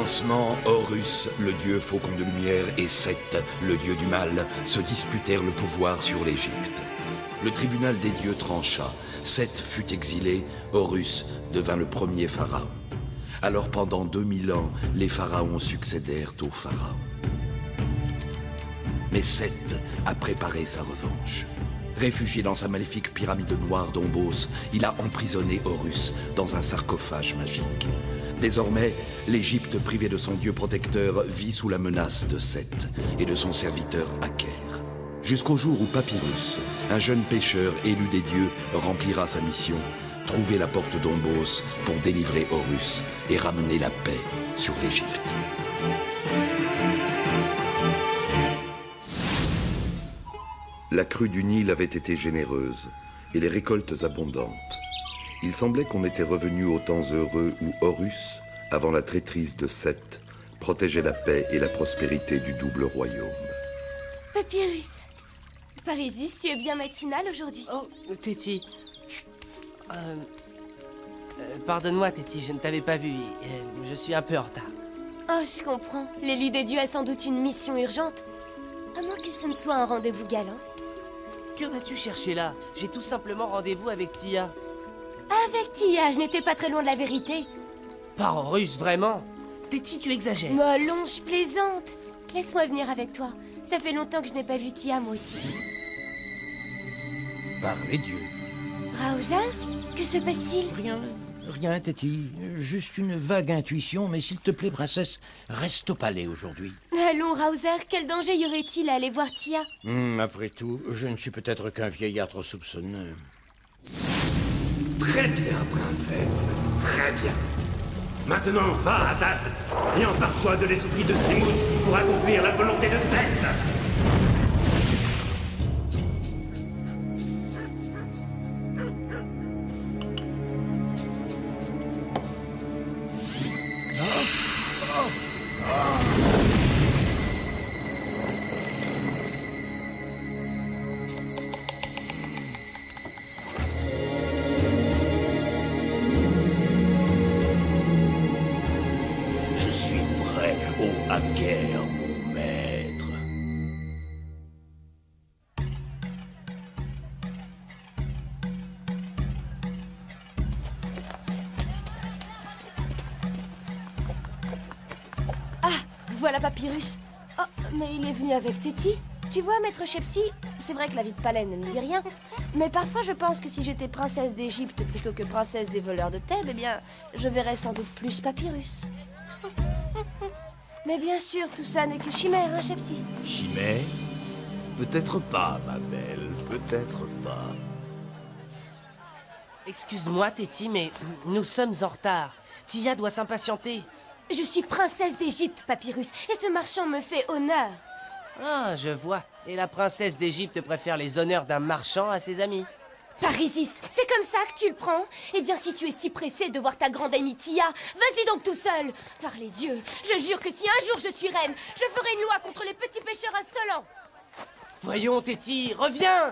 commencement, Horus, le dieu faucon de lumière, et Seth, le dieu du mal, se disputèrent le pouvoir sur l'Égypte. Le tribunal des dieux trancha. Seth fut exilé, Horus devint le premier pharaon. Alors pendant 2000 ans, les pharaons succédèrent aux pharaons. Mais Seth a préparé sa revanche. Réfugié dans sa maléfique pyramide noire d'Ombos, il a emprisonné Horus dans un sarcophage magique. Désormais, l'Égypte privée de son dieu protecteur vit sous la menace de Seth et de son serviteur Aker. Jusqu'au jour où Papyrus, un jeune pêcheur élu des dieux, remplira sa mission, trouver la porte d'Ombos pour délivrer Horus et ramener la paix sur l'Égypte. La crue du Nil avait été généreuse et les récoltes abondantes. Il semblait qu'on était revenu aux temps heureux où Horus, avant la traîtrise de Seth, protégeait la paix et la prospérité du double royaume. Papyrus, Parisis, tu es bien matinal aujourd'hui? Oh, Téti. Pardonne-moi, Téti, je ne t'avais pas vu. Je suis un peu en retard. Oh, je comprends. L'élu des dieux a sans doute une mission urgente. À moins que ce ne soit un rendez-vous galant. Que vas-tu chercher là? J'ai tout simplement rendez-vous avec Tia. Avec Tia, je n'étais pas très loin de la vérité. Par Horus, vraiment? Téti, tu exagères. Mais allons, je plaisante. Laisse-moi venir avec toi. Ça fait longtemps que je n'ai pas vu Tia, moi aussi. Par les dieux. Raoza, que se passe-t-il? Rien, Téti. Juste une vague intuition, mais s'il te plaît, princesse, reste au palais aujourd'hui. Allons, Raoza, quel danger y aurait-il à aller voir Tia? Après tout, je ne suis peut-être qu'un vieillard trop soupçonneux. Très bien, princesse. Très bien. Maintenant, va, Azad, et empare-toi de l'esprit de Semout pour accomplir la volonté de Seth. Je suis prêt au Aker, mon maître. Ah, voilà Papyrus. Oh, mais il est venu avec Téti. Tu vois, maître Shepsi, c'est vrai que la vie de Palen ne me dit rien, mais parfois je pense que si j'étais princesse d'Égypte plutôt que princesse des voleurs de Thèbes, eh bien, je verrais sans doute plus Papyrus. Mais bien sûr, tout ça n'est que chimère, hein, Shepsi? Chimère? Peut-être pas, ma belle, peut-être pas. Excuse-moi, Téti, mais nous sommes en retard. Tia doit s'impatienter. Je suis princesse d'Égypte, Papyrus, et ce marchand me fait honneur. Ah, je vois. Et la princesse d'Égypte préfère les honneurs d'un marchand à ses amis. Parisis, c'est comme ça que tu le prends? Eh bien, si tu es si pressé de voir ta grande amie Tia, vas-y donc tout seul. Par les dieux, je jure que si un jour je suis reine, je ferai une loi contre les petits pêcheurs insolents. Voyons, Téti, reviens!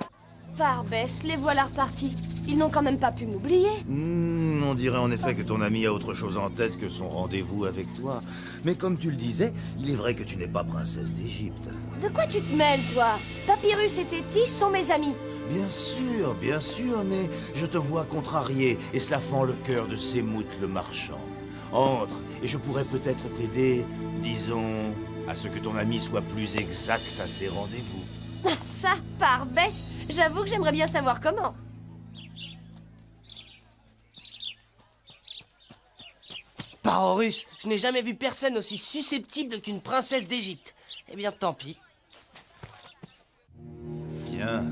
Barbès, les voilà repartis. Ils n'ont quand même pas pu m'oublier. On dirait en effet que ton ami a autre chose en tête que son rendez-vous avec toi. Mais comme tu le disais, il est vrai que tu n'es pas princesse d'Égypte. De quoi tu te mêles, toi? Papyrus et Téti sont mes amis. Bien sûr, mais je te vois contrarié, et cela fend le cœur de Semout le marchand. Entre, et je pourrais peut-être t'aider, disons, à ce que ton ami soit plus exact à ses rendez-vous. Ça, Barbès, j'avoue que j'aimerais bien savoir comment. Par Horus, je n'ai jamais vu personne aussi susceptible qu'une princesse d'Égypte. Eh bien, tant pis. Tiens,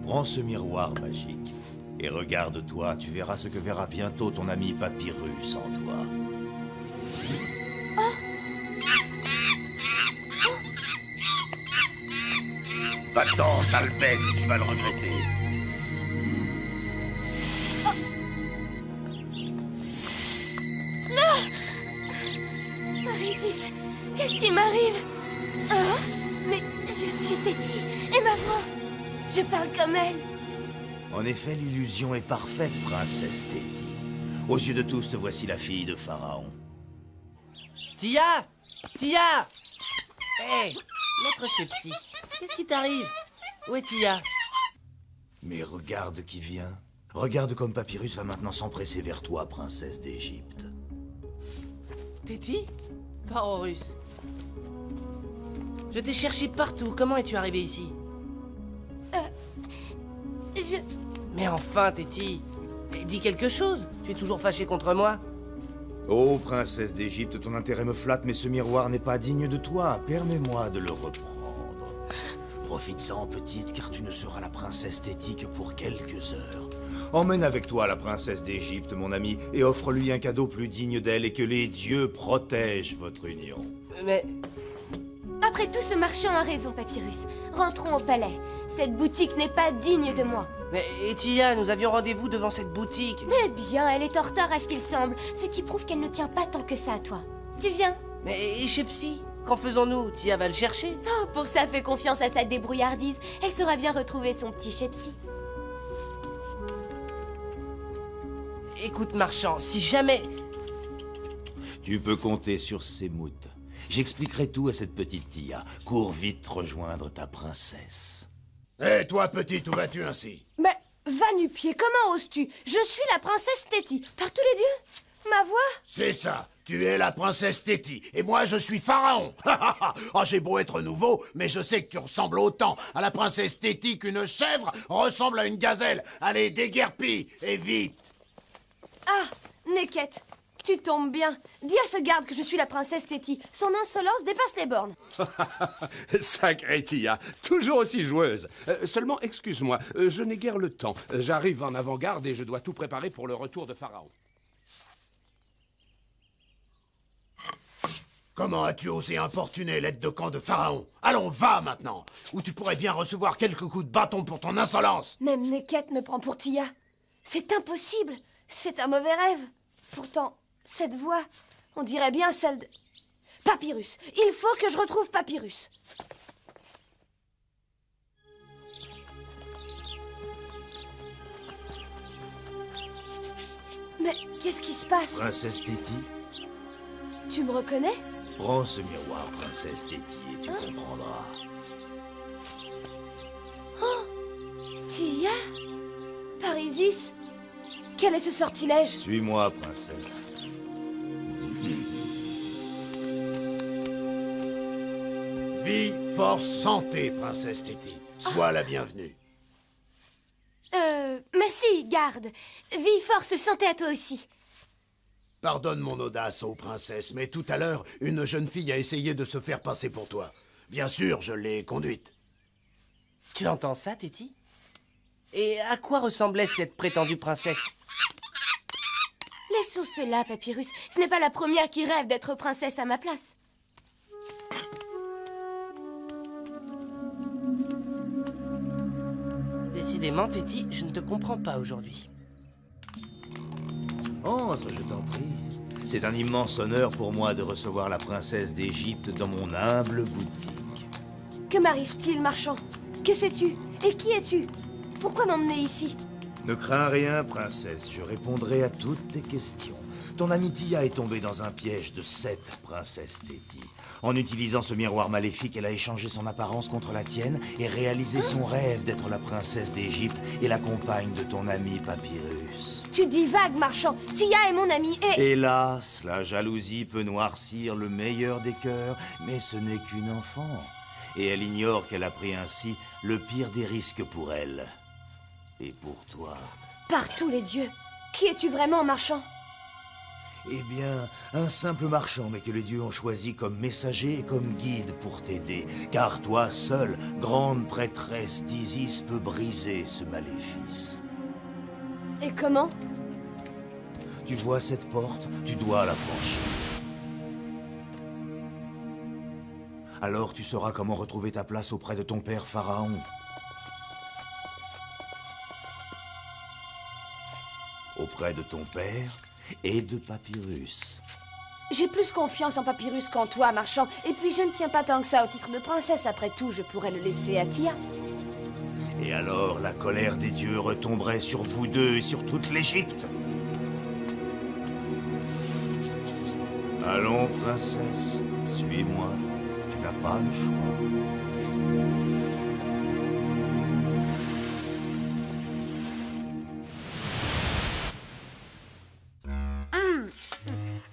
prends ce miroir magique et regarde-toi, tu verras ce que verra bientôt ton ami Papyrus en toi. Va-t'en, sale bête, tu vas le regretter. Parisis, qu'est-ce qui m'arrive? Hein? Mais je suis Téti, et ma voix, je parle comme elle. En effet, l'illusion est parfaite, princesse Téti. Aux yeux de tous, te voici la fille de Pharaon. Tia! Tia! Hé, maître Shepsy, qu'est-ce qui t'arrive? Où est Tia? Mais regarde qui vient. Regarde comme Papyrus va maintenant s'empresser vers toi, princesse d'Égypte. Téti? Parorus. Je t'ai cherché partout, comment es-tu arrivé ici? Je... Mais enfin, Téti, dis quelque chose. Tu es toujours fâché contre moi? Oh, princesse d'Égypte, ton intérêt me flatte, mais ce miroir n'est pas digne de toi. Permets-moi de le reprendre. Profites-en, petite, car tu ne seras la princesse Téti que pour quelques heures. Emmène avec toi la princesse d'Égypte, mon ami, et offre-lui un cadeau plus digne d'elle et que les dieux protègent votre union. Mais... Après tout, ce marchand a raison, Papyrus. Rentrons au palais. Cette boutique n'est pas digne de moi. Mais et Tia, nous avions rendez-vous devant cette boutique. Eh bien, elle est en retard à ce qu'il semble, ce qui prouve qu'elle ne tient pas tant que ça à toi. Tu viens? Mais et Shepsy? Qu'en faisons-nous? Tia va le chercher. Oh, pour ça, fais confiance à sa débrouillardise. Elle saura bien retrouver son petit Shepsy. Écoute, marchand, si jamais... Tu peux compter sur Semout. J'expliquerai tout à cette petite Tia. Cours vite rejoindre ta princesse. Hé, toi, petite, où vas-tu ainsi? Mais, va-nu-pied, comment oses-tu? Je suis la princesse Téti, par tous les dieux. Ma voix? C'est ça, tu es la princesse Téti, et moi je suis Pharaon. Oh, j'ai beau être nouveau, mais je sais que tu ressembles autant à la princesse Téti qu'une chèvre ressemble à une gazelle. Allez, déguerpis, et vite. Ah, Neket, tu tombes bien. Dis à ce garde que je suis la princesse Téti. Son insolence dépasse les bornes. Sacrée Tia, toujours aussi joueuse. Seulement, excuse-moi, je n'ai guère le temps. J'arrive en avant-garde et je dois tout préparer pour le retour de Pharaon. Comment as-tu osé importuner l'aide de camp de Pharaon? Allons, va maintenant, où tu pourrais bien recevoir quelques coups de bâton pour ton insolence. Même Neket me prend pour Tia. C'est impossible. C'est un mauvais rêve. Pourtant, cette voix, on dirait bien celle de... Papyrus. Il faut que je retrouve Papyrus. Mais qu'est-ce qui se passe? Princesse Téti, Tu me reconnais? prends ce miroir, princesse Téti, et tu comprendras. Tia? Parisis? Quel est ce sortilège? Suis-moi, princesse. Vie, force, santé, princesse Téti. Sois la bienvenue. Merci, garde. Vie, force, santé à toi aussi. Pardonne mon audace, ô princesse, mais tout à l'heure, une jeune fille a essayé de se faire passer pour toi. Bien sûr, je l'ai conduite. Tu entends ça, Téti? Et à quoi ressemblait cette prétendue princesse? Laissons cela, Papyrus. Ce n'est pas la première qui rêve d'être princesse à ma place. Décidément, Téti, je ne te comprends pas aujourd'hui. Entre, je t'en prie. C'est un immense honneur pour moi de recevoir la princesse d'Égypte dans mon humble boutique. Que m'arrive-t-il, marchand? Que sais-tu? Et qui es-tu? Pourquoi m'emmener ici? Ne crains rien, princesse, je répondrai à toutes tes questions. Ton amie Tia est tombée dans un piège de 7 princesses Téti. En utilisant ce miroir maléfique, elle a échangé son apparence contre la tienne et réalisé son rêve d'être la princesse d'Égypte et la compagne de ton ami Papyrus. Tu divagues, marchand. Tia est mon amie et... Hélas, la jalousie peut noircir le meilleur des cœurs, mais ce n'est qu'une enfant. Et elle ignore qu'elle a pris ainsi le pire des risques pour elle. Et pour toi. Par tous les dieux. Qui es-tu vraiment, marchand? Eh bien, un simple marchand, mais que les dieux ont choisi comme messager et comme guide pour t'aider. Car toi seule, grande prêtresse d'Isis, peut briser ce maléfice. Et comment? Tu vois cette porte? Tu dois la franchir. Alors tu sauras comment retrouver ta place auprès de ton père Pharaon. Auprès de ton père et de Papyrus. J'ai plus confiance en Papyrus qu'en toi, marchand. Et puis je ne tiens pas tant que ça au titre de princesse. Après tout, je pourrais le laisser à Tia. Et alors la colère des dieux retomberait sur vous deux et sur toute l'Égypte. Allons, princesse, suis-moi. Tu n'as pas le choix.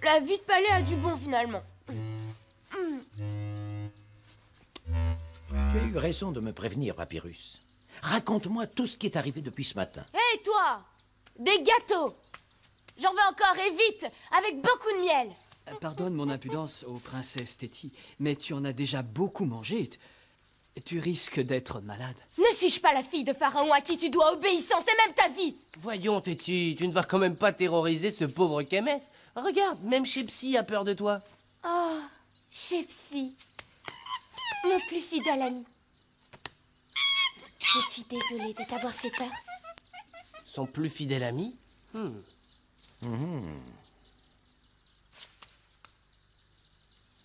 La vie de palais a du bon finalement. Tu as eu raison de me prévenir, Papyrus. Raconte-moi tout ce qui est arrivé depuis ce matin. Hé toi! Des gâteaux! J'en veux encore et vite, avec beaucoup de miel. Pardonne mon impudence, ô princesse Téti, mais tu en as déjà beaucoup mangé. Tu risques d'être malade. Ne suis-je pas la fille de Pharaon à qui tu dois obéissance et même ta vie? Voyons, Téti, tu ne vas quand même pas terroriser ce pauvre Kémès. Regarde, même Shepsi a peur de toi. Oh, Shepsi, mon plus fidèle ami. Je suis désolée de t'avoir fait peur. Son plus fidèle ami?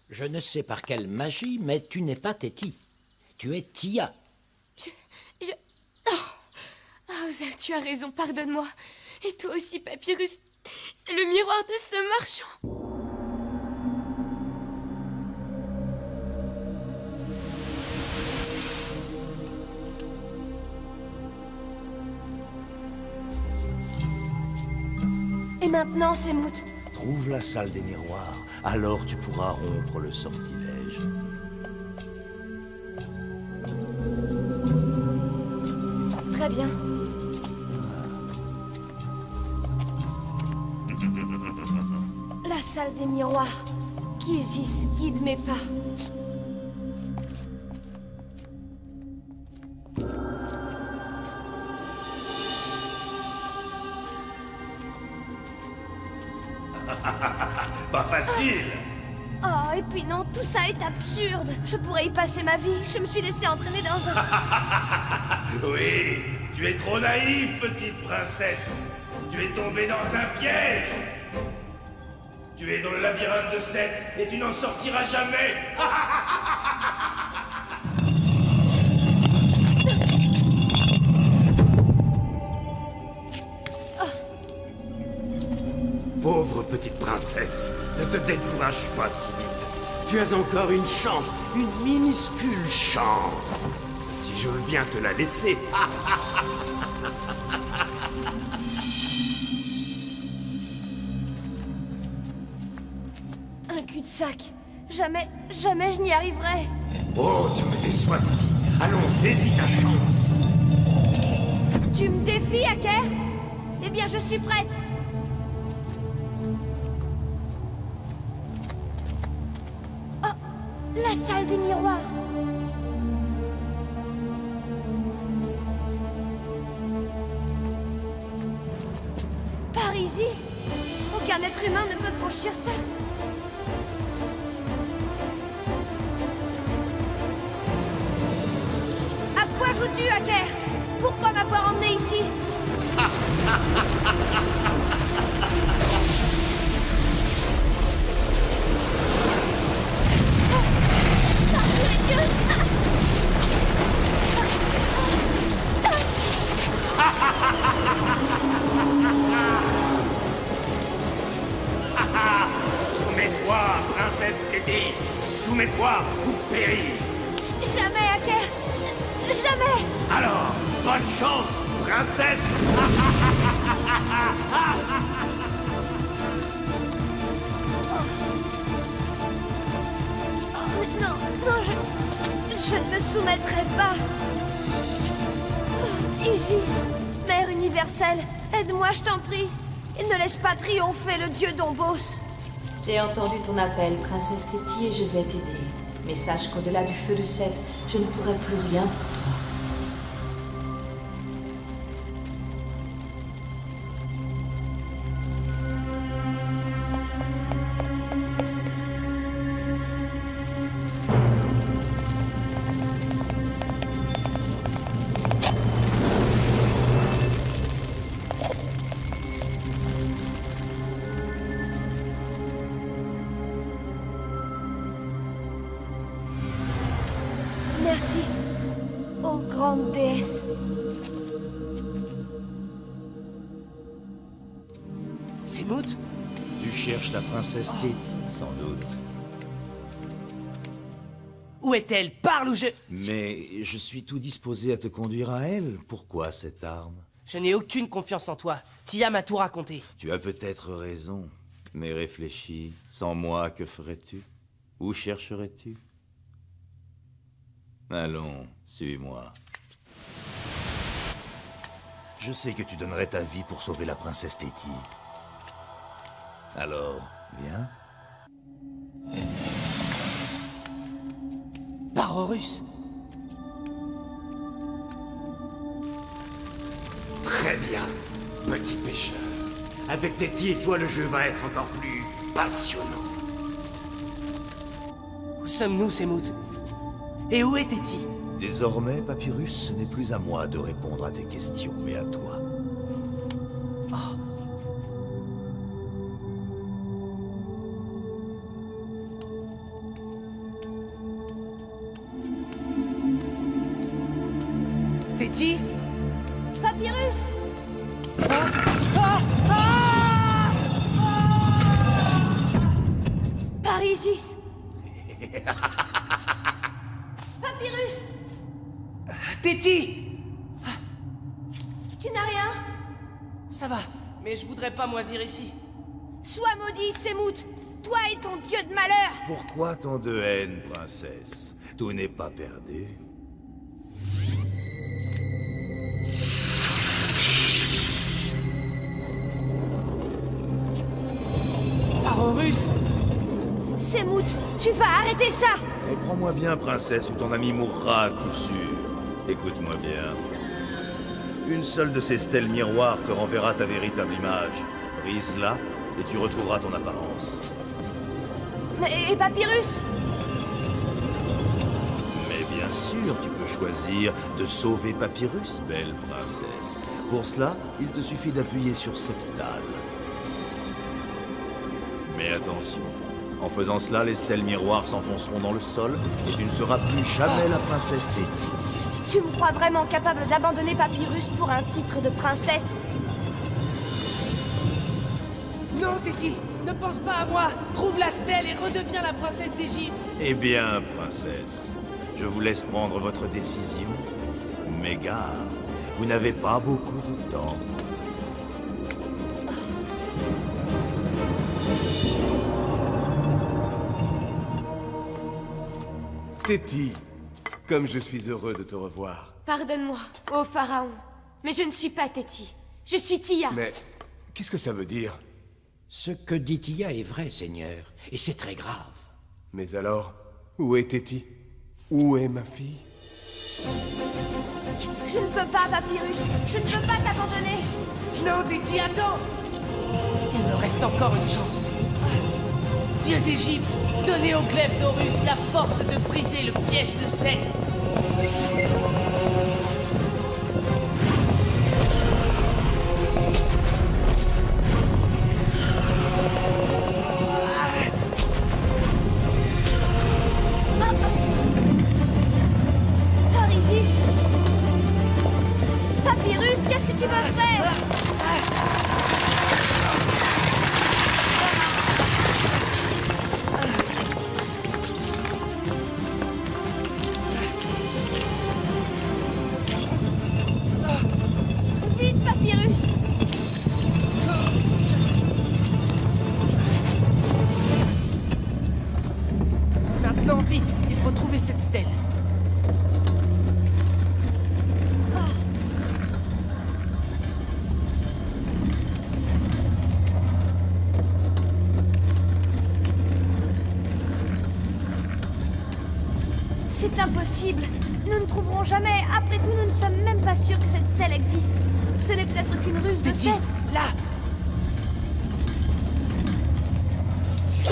Je ne sais par quelle magie, mais tu n'es pas Téti. Tu es Tia. Oh, Zach, tu as raison, pardonne-moi. Et toi aussi, Papyrus. C'est le miroir de ce marchand. Et maintenant, Semout, Trouve la salle des miroirs, alors tu pourras rompre le sortilège. très bien. La salle des miroirs. Qu'Isis guide mes pas. Pas facile! Oh, et puis non, tout ça est absurde. Je pourrais y passer ma vie. Je me suis laissé entraîner dans un... Oui, tu es trop naïve, petite princesse. Tu es tombée dans un piège. Tu es dans le labyrinthe de Seth et tu n'en sortiras jamais. Pauvre petite princesse, ne te décourage pas si vite. Tu as encore une chance, une minuscule chance. Si je veux bien te la laisser. Un cul-de-sac. Jamais, jamais je n'y arriverai. Oh, tu me déçois, Titi. Allons, saisis ta chance. Tu me défies, Aker? Eh bien, je suis prête. Oh, la salle des miroirs. Par Isis, aucun être humain ne peut franchir ça. À quoi joues-tu, Aker? Pourquoi m'avoir emmené ici? Par tous les dieux! Soumets-toi, princesse Téti. Soumets-toi ou péris. Jamais, Aker! Jamais! Alors, bonne chance, princesse. Oh, non, non, je ne me soumettrai pas. Oh, Isis, Mère universelle, aide-moi, je t'en prie. Et ne laisse pas triompher le dieu d'Ombos. J'ai entendu ton appel, princesse Téti, et je vais t'aider. Mais sache qu'au-delà du feu de Seth, je ne pourrai plus rien pour toi. Merci, ô grande déesse. C'est Mout? Tu cherches la princesse Téti, sans doute. Où est-elle? Parle ou je... Mais je suis tout disposé à te conduire à elle. Pourquoi cette arme? Je n'ai aucune confiance en toi. Tia m'a tout raconté. Tu as peut-être raison, mais réfléchis. Sans moi, que ferais-tu? Où chercherais-tu? Allons, suis-moi. Je sais que tu donnerais ta vie pour sauver la princesse Téti. Alors, viens. Par Horus. Très bien, petit pêcheur. Avec Téti et toi, le jeu va être encore plus passionnant. Où sommes-nous, Semout? Et où est Téti? Désormais, Papyrus, ce n'est plus à moi de répondre à tes questions, mais à toi. Téti? Papyrus! Parisis! Papyrus! Téti! Tu n'as rien? Ça va, mais je voudrais pas moisir ici. Sois maudit, Semout! Toi et ton dieu de malheur! Pourquoi tant de haine, princesse? Tout n'est pas perdu. Par Horus! Semout, tu vas arrêter ça! Comprends-moi bien, princesse, ou ton ami mourra à coup sûr. Écoute-moi bien. Une seule de ces stèles miroirs te renverra ta véritable image. Brise-la, et tu retrouveras ton apparence. Mais et Papyrus? Mais bien sûr, tu peux choisir de sauver Papyrus, belle princesse. Pour cela, il te suffit d'appuyer sur cette dalle. Mais attention, en faisant cela, les stèles miroirs s'enfonceront dans le sol et tu ne seras plus jamais la princesse Téti. Tu me crois vraiment capable d'abandonner Papyrus pour un titre de princesse? Non, Téti! Ne pense pas à moi! Trouve la stèle et redeviens la princesse d'Égypte! Eh bien, princesse, je vous laisse prendre votre décision. Mais gare, vous n'avez pas beaucoup de temps. Téti, comme je suis heureux de te revoir. Pardonne-moi, ô pharaon, mais je ne suis pas Téti. Je suis Tia. Mais qu'est-ce que ça veut dire? Ce que dit Tia est vrai, Seigneur, et c'est très grave. Mais alors, où est Téti? Où est ma fille? Je ne peux pas, Papyrus. Je ne peux pas t'abandonner. Non, Téti, attends! Il me reste encore une chance. Dieu d'Égypte, donnez au glaive d'Horus la force de briser le piège de Seth. Parisis! Papyrus, qu'est-ce que tu veux faire? Vite, Papyrus! Maintenant, vite! Il faut trouver cette stèle. C'est impossible. Nous ne trouverons jamais. Après tout, nous ne sommes même pas sûrs que cette stèle existe. Ce n'est peut-être qu'une ruse de Téti, Seth. là!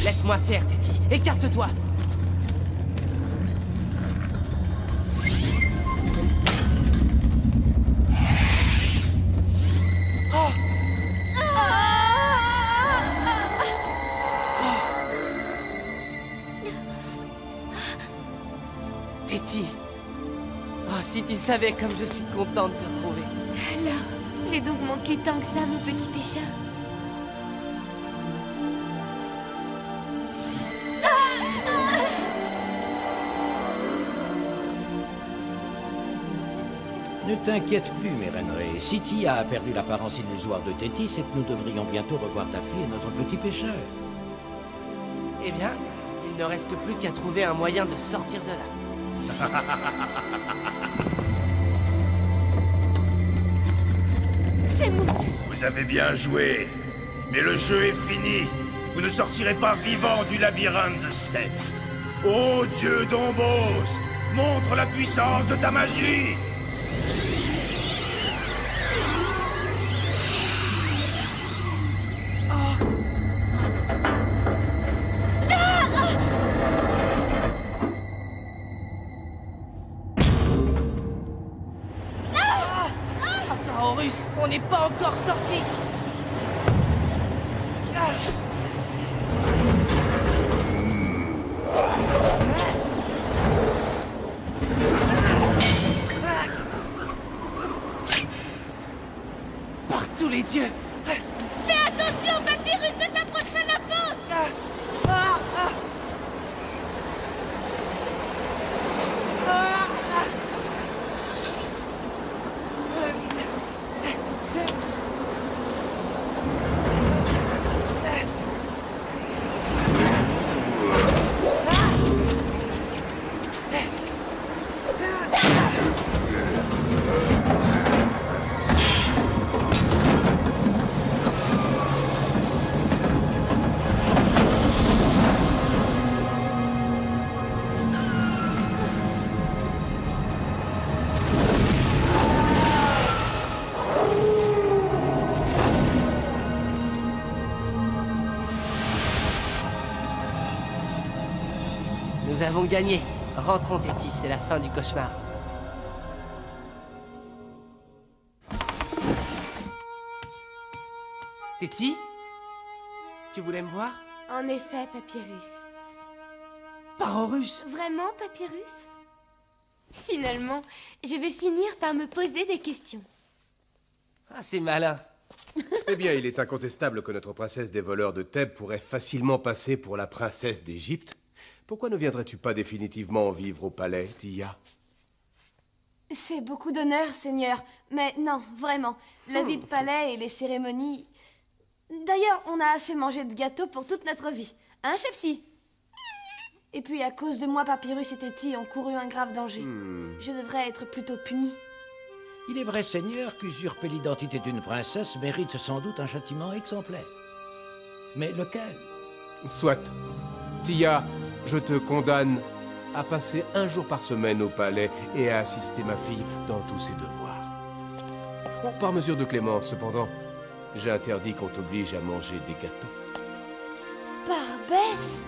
Laisse-moi faire, Téti. Écarte-toi. Téti. Oh, si tu savais comme je suis contente de te retrouver. Alors, j'ai donc manqué tant que ça, mon petit pêcheur. Ne t'inquiète plus, Mérenré. Si Tia a perdu l'apparence illusoire de Téti, c'est que nous devrions bientôt revoir ta fille et notre petit pêcheur. Eh bien, il ne reste plus qu'à trouver un moyen de sortir de là. C'est Mout. Vous avez bien joué, mais le jeu est fini. Vous ne sortirez pas vivant du labyrinthe de Seth. Ô dieu d'Ombos, montre la puissance de ta magie. Horus, on n'est pas encore sorti. Par tous les dieux. Fais attention, Papyrus, ne t'approche pas de la fosse. Nous avons gagné. Rentrons, Téti, c'est la fin du cauchemar. Téti? Tu voulais me voir? En effet, Papyrus. Par Horus? Vraiment, Papyrus? Finalement, je vais finir par me poser des questions. Ah, c'est malin. Eh bien, il est incontestable que notre princesse des voleurs de Thèbes pourrait facilement passer pour la princesse d'Égypte. Pourquoi ne viendrais-tu pas définitivement vivre au palais, Tia? C'est beaucoup d'honneur, Seigneur. Mais non, vraiment. La vie de palais et les cérémonies... D'ailleurs, on a assez mangé de gâteaux pour toute notre vie. Hein, Chepsi? Et puis, à cause de moi, Papyrus et Téti ont couru un grave danger. Je devrais être plutôt puni. Il est vrai, Seigneur, qu'usurper l'identité d'une princesse mérite sans doute un châtiment exemplaire. Mais lequel? Soit. Tia, je te condamne à passer 1 jour par semaine au palais et à assister ma fille dans tous ses devoirs. Bon, par mesure de clémence, cependant, j'ai interdit qu'on t'oblige à manger des gâteaux. Barbès!